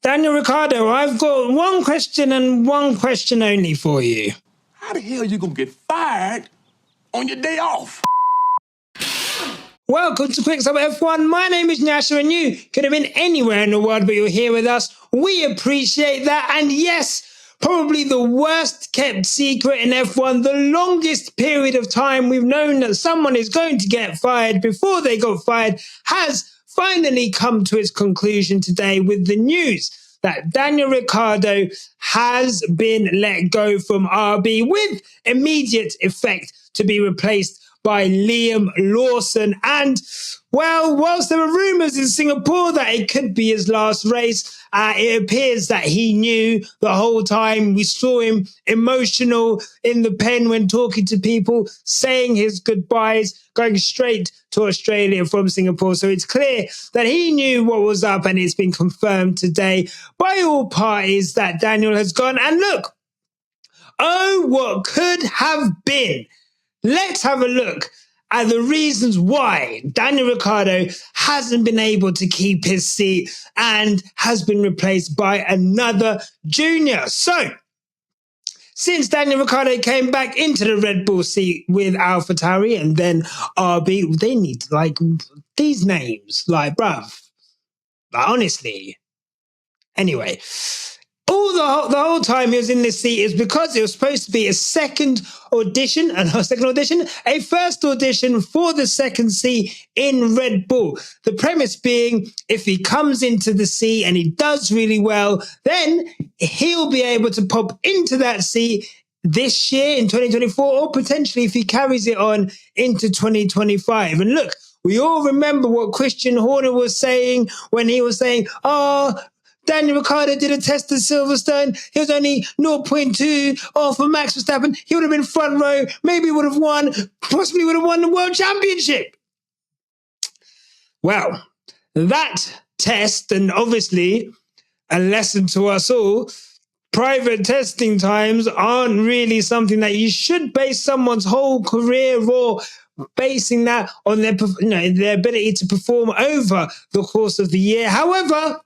Daniel Ricciardo, I've got one question and one question only for you. How the hell you gonna get fired on your day off? Welcome to Quick Sub F1. My name is Nasha and you could have been anywhere in the world, but you're here with us. We appreciate that. And yes, probably the worst kept secret in F1, the longest period of time we've known that someone is going to get fired before they got fired, has finally come to its conclusion today with the news that Daniel Ricciardo has been let go from RB with immediate effect to be replaced by Liam Lawson. And, well, whilst there were rumours in Singapore that it could be his last race, it appears that he knew the whole time. We saw him emotional in the pen when talking to people, saying his goodbyes, going straight to Australia from Singapore. So it's clear that he knew what was up, and it's been confirmed today by all parties that Daniel has gone. And look, oh, what could have been. Let's have a look at the reasons why Daniel Ricciardo hasn't been able to keep his seat and has been replaced by another junior. So, since Daniel Ricciardo came back into the Red Bull seat with AlphaTauri and then RB, they need, these names, bruv, honestly. Anyway, the whole time he was in this seat is because it was supposed to be a first audition for the second seat in Red Bull. The premise being, if he comes into the seat and he does really well, then he'll be able to pop into that seat this year in 2024, or potentially if he carries it on into 2025. And look, we all remember what Christian Horner was saying when he was saying, Daniel Ricciardo did a test at Silverstone. He was only 0.2 off of Max Verstappen. He would have been front row. Maybe would have won, possibly would have won the World Championship. Well, that test, and obviously a lesson to us all, private testing times aren't really something that you should base someone's whole career or basing that on their ability to perform over the course of the year. However,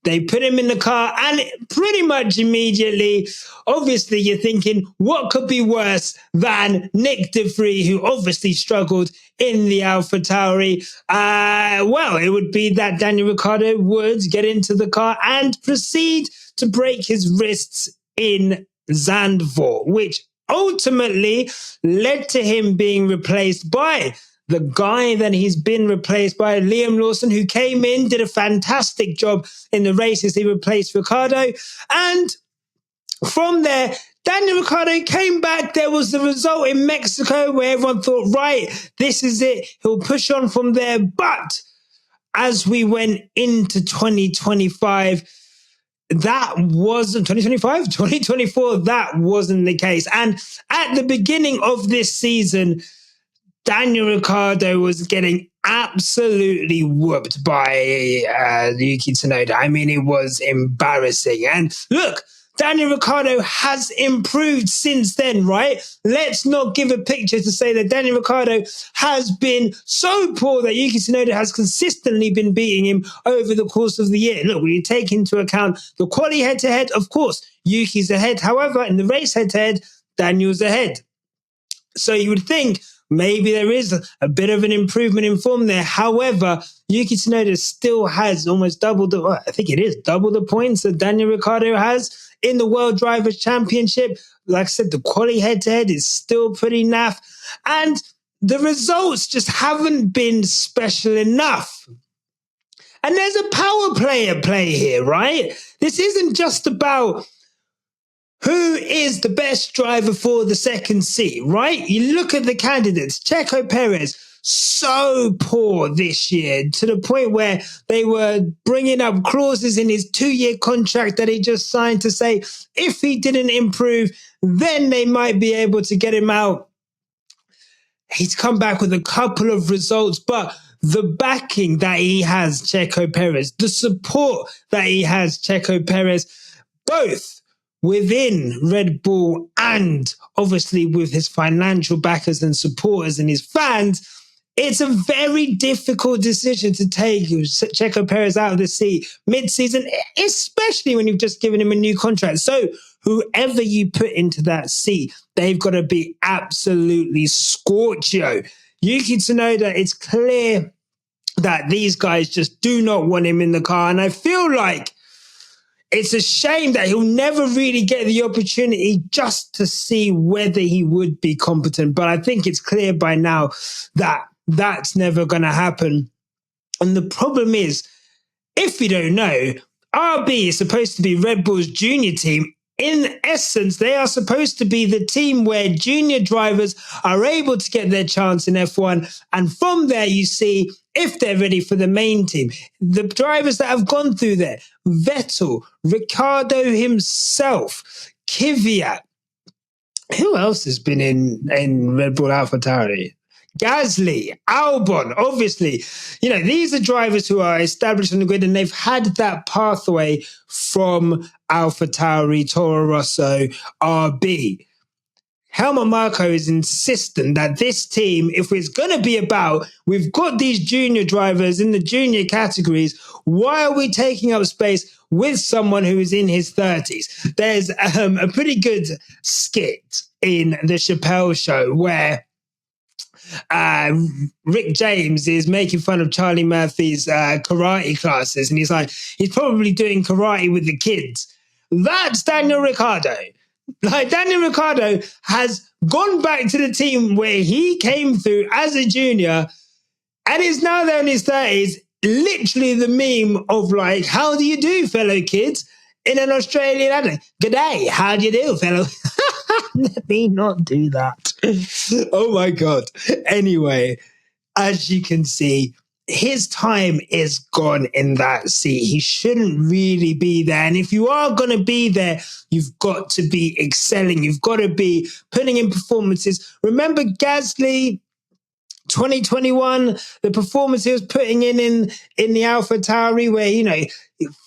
they put him in the car and pretty much immediately, obviously you're thinking, what could be worse than Nick De Vries, who obviously struggled in the AlphaTauri? Well, it would be that Daniel Ricciardo would get into the car and proceed to break his wrists in Zandvoort, which ultimately led to him being replaced by the guy that he's been replaced by, Liam Lawson, who came in, did a fantastic job in the races. He replaced Ricciardo. And from there, Daniel Ricciardo came back. There was the result in Mexico where everyone thought, right, this is it. He'll push on from there. But as we went into 2025, that wasn't 2024. That wasn't the case. And at the beginning of this season, Daniel Ricciardo was getting absolutely whooped by Yuki Tsunoda. I mean, it was embarrassing. And look, Daniel Ricciardo has improved since then, right? Let's not give a picture to say that Daniel Ricciardo has been so poor that Yuki Tsunoda has consistently been beating him over the course of the year. Look, when you take into account the quali head-to-head, of course, Yuki's ahead. However, in the race head-to-head, Daniel's ahead. So you would think maybe there is a bit of an improvement in form there. However, Yuki Tsunoda still has almost double the points that Daniel Ricciardo has in the World Drivers' Championship. Like I said, the quali head-to-head is still pretty naff. And the results just haven't been special enough. And there's a power play at play here, right? This isn't just about who is the best driver for the second seat, right? You look at the candidates. Checo Perez, so poor this year, to the point where they were bringing up clauses in his 2-year contract that he just signed to say if he didn't improve, then they might be able to get him out. He's come back with a couple of results, but the backing that he has, Checo Perez, the support that he has, Checo Perez, both within Red Bull and obviously with his financial backers and supporters and his fans, It's a very difficult decision to take Checo Perez out of the seat mid-season, especially when you've just given him a new contract. So whoever you put into that seat, they've got to be absolutely scorchio. Yuki Tsunoda, it's clear that these guys just do not want him in the car. And I feel like it's a shame that he'll never really get the opportunity just to see whether he would be competent. But I think it's clear by now that that's never going to happen. And the problem is, if you don't know, RB is supposed to be Red Bull's junior team. In essence, they are supposed to be the team where junior drivers are able to get their chance in F1. And from there, you see if they're ready for the main team. The drivers that have gone through there, Vettel, Ricciardo himself, Kvyat. Who else has been in Red Bull AlphaTauri? Gasly, Albon, obviously. These are drivers who are established on the grid and they've had that pathway from AlphaTauri, Toro Rosso, RB. Helmut Marko is insistent that this team, if it's going to be about, we've got these junior drivers in the junior categories, why are we taking up space with someone who is in his 30s? There's a pretty good skit in the Chappelle Show where Rick James is making fun of Charlie Murphy's karate classes, and he's probably doing karate with the kids. That's Daniel Ricciardo. Daniel Ricciardo has gone back to the team where he came through as a junior and is now there in his 30s, literally the meme of how do you do, fellow kids, in an Australian accent. G'day, how do you do, fellow? Let me not do that. Oh my God. Anyway, as you can see, his time is gone in that seat. He shouldn't really be there. And if you are going to be there, you've got to be excelling. You've got to be putting in performances. Remember Gasly, 2021, the performance he was putting in the AlphaTauri, where,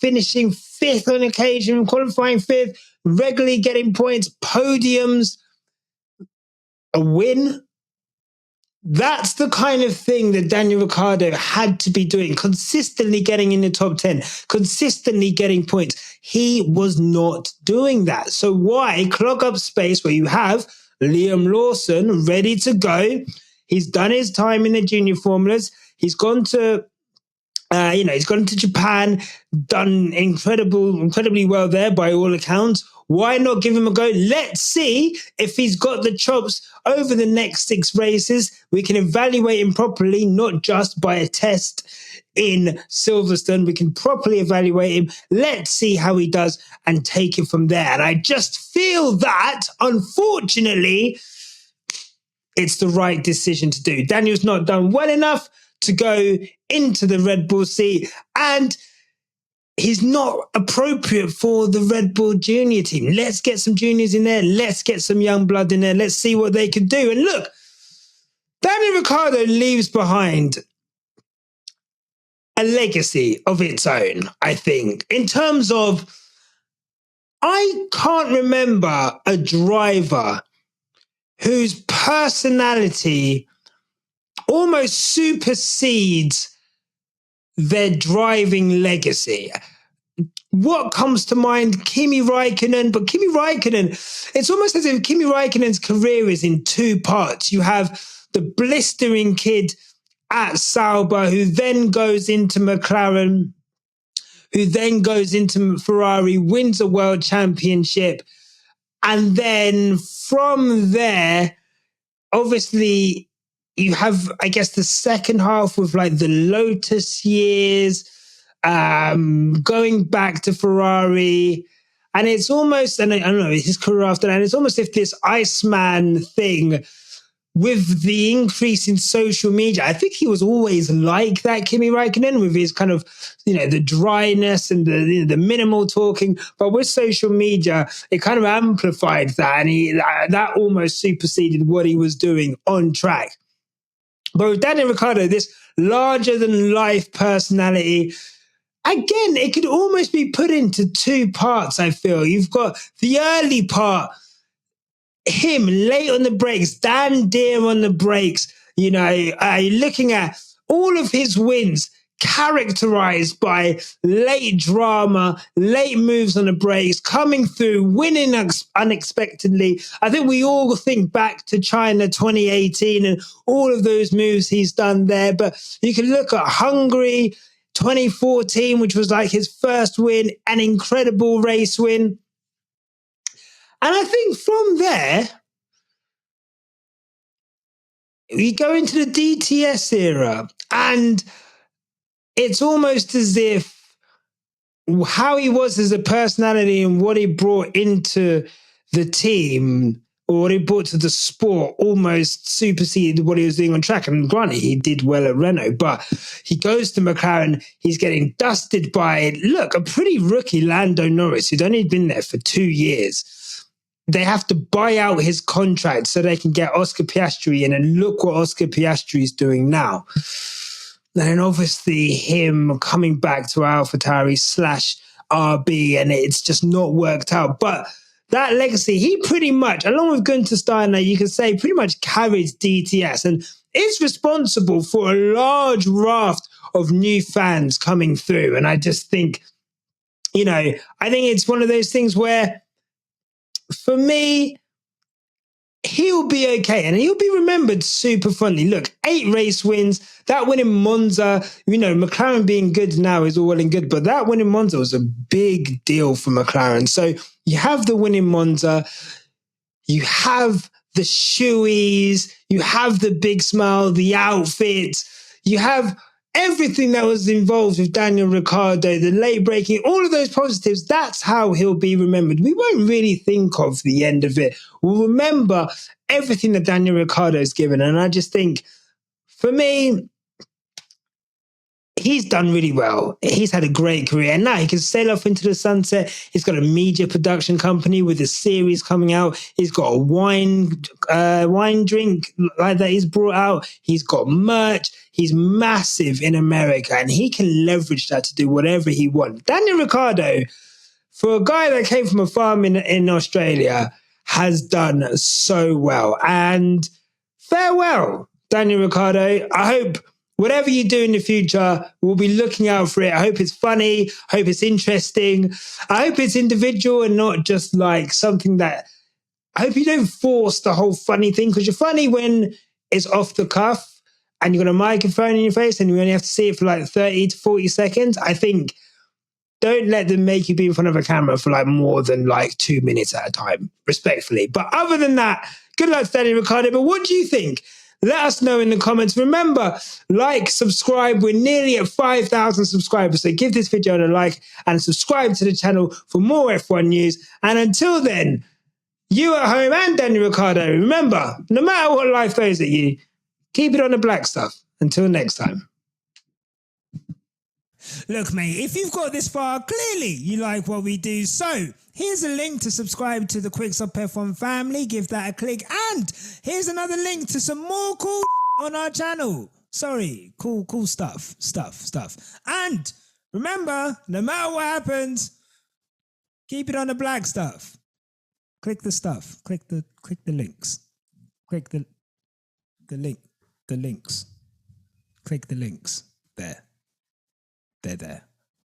finishing fifth on occasion, qualifying fifth, regularly getting points, podiums, a win. That's the kind of thing that Daniel Ricciardo had to be doing, consistently getting in the top 10, consistently getting points. He was not doing that. So why clog up space where you have Liam Lawson ready to go? He's done his time in the junior formulas. He's gone to he's gone to Japan, done incredibly well there by all accounts. Why not give him a go? Let's see if he's got the chops over the next 6 races. We can evaluate him properly, not just by a test in Silverstone. We can properly evaluate him. Let's see how he does and take it from there. And I just feel that, unfortunately, it's the right decision to do. Daniel's not done well enough to go into the Red Bull seat, and he's not appropriate for the Red Bull junior team. Let's get some juniors in there. Let's get some young blood in there. Let's see what they can do. And look, Daniel Ricciardo leaves behind a legacy of its own, I think, in terms of, I can't remember a driver whose personality almost supersedes their driving legacy. What comes to mind? Kimi Räikkönen. But Kimi Räikkönen, it's almost as if Kimi Räikkönen's career is in 2 parts. You have the blistering kid at Sauber who then goes into McLaren, who then goes into Ferrari, wins a world championship. And then from there, obviously, you have, I guess, the second half with the Lotus years, going back to Ferrari. And it's almost, and I don't know, his career after that, it's almost if this Iceman thing with the increase in social media, I think he was always like that, Kimi Räikkönen, with his kind of, the dryness and the minimal talking. But with social media, it kind of amplified that, and that almost superseded what he was doing on track. But with Daniel Ricciardo, this larger-than-life personality, again, it could almost be put into 2 parts, I feel. You've got the early part, him late on the brakes, Dan Deere on the brakes, Looking at all of his wins characterized by late drama, late moves on the brakes, coming through, winning unexpectedly. I think we all think back to China 2018 and all of those moves he's done there. But you can look at Hungary 2014, which was like his first win, an incredible race win. And I think from there, we go into the DTS era, and it's almost as if how he was as a personality and what he brought into the team or what he brought to the sport almost superseded what he was doing on track. And granted, he did well at Renault, but he goes to McLaren, he's getting dusted by, a pretty rookie Lando Norris, who'd only been there for 2 years. They have to buy out his contract so they can get Oscar Piastri in, and look what Oscar Piastri is doing now. And then obviously him coming back to AlphaTauri / RB, and it's just not worked out. But that legacy, he pretty much, along with Gunther Steiner, you can say pretty much carries DTS and is responsible for a large raft of new fans coming through. And I just think, I think it's one of those things where, for me, he'll be okay, and he'll be remembered super fondly. Look, 8 race wins, that win in Monza, McLaren being good now is all well and good, but that win in Monza was a big deal for McLaren. So you have the win in Monza, you have the shoeies, you have the big smile, the outfit, you have everything that was involved with Daniel Ricciardo, the late braking, all of those positives. That's how he'll be remembered. We won't really think of the end of it. We'll remember everything that Daniel Ricciardo has given. And I just think, for me, he's done really well. He's had a great career. And now he can sail off into the sunset. He's got a media production company with a series coming out. He's got a wine drink like that he's brought out. He's got merch. He's massive in America, and he can leverage that to do whatever he wants. Daniel Ricciardo, for a guy that came from a farm in Australia, has done so well. And farewell, Daniel Ricciardo. I hope whatever you do in the future, we'll be looking out for it. I hope it's funny. I hope it's interesting. I hope it's individual and not just like something that... I hope you don't force the whole funny thing, because you're funny when it's off the cuff and you've got a microphone in your face and you only have to see it for like 30 to 40 seconds. I think don't let them make you be in front of a camera for like more than like 2 minutes at a time, respectfully. But other than that, good luck to Daniel Ricciardo. But what do you think? Let us know in the comments. Remember, like, subscribe. We're nearly at 5,000 subscribers. So give this video a like and subscribe to the channel for more F1 news. And until then, you at home and Daniel Ricciardo, remember, no matter what life throws at you, keep it on the black stuff. Until next time. Look, mate, if you've got this far, clearly you like what we do. So here's a link to subscribe to the Quickstop F1 family. Give that a click. And here's another link to some more cool on our channel. Sorry, cool stuff. And remember, no matter what happens, keep it on the black stuff. Click the stuff. Click the links. Click the links. Click the links. There. They're there.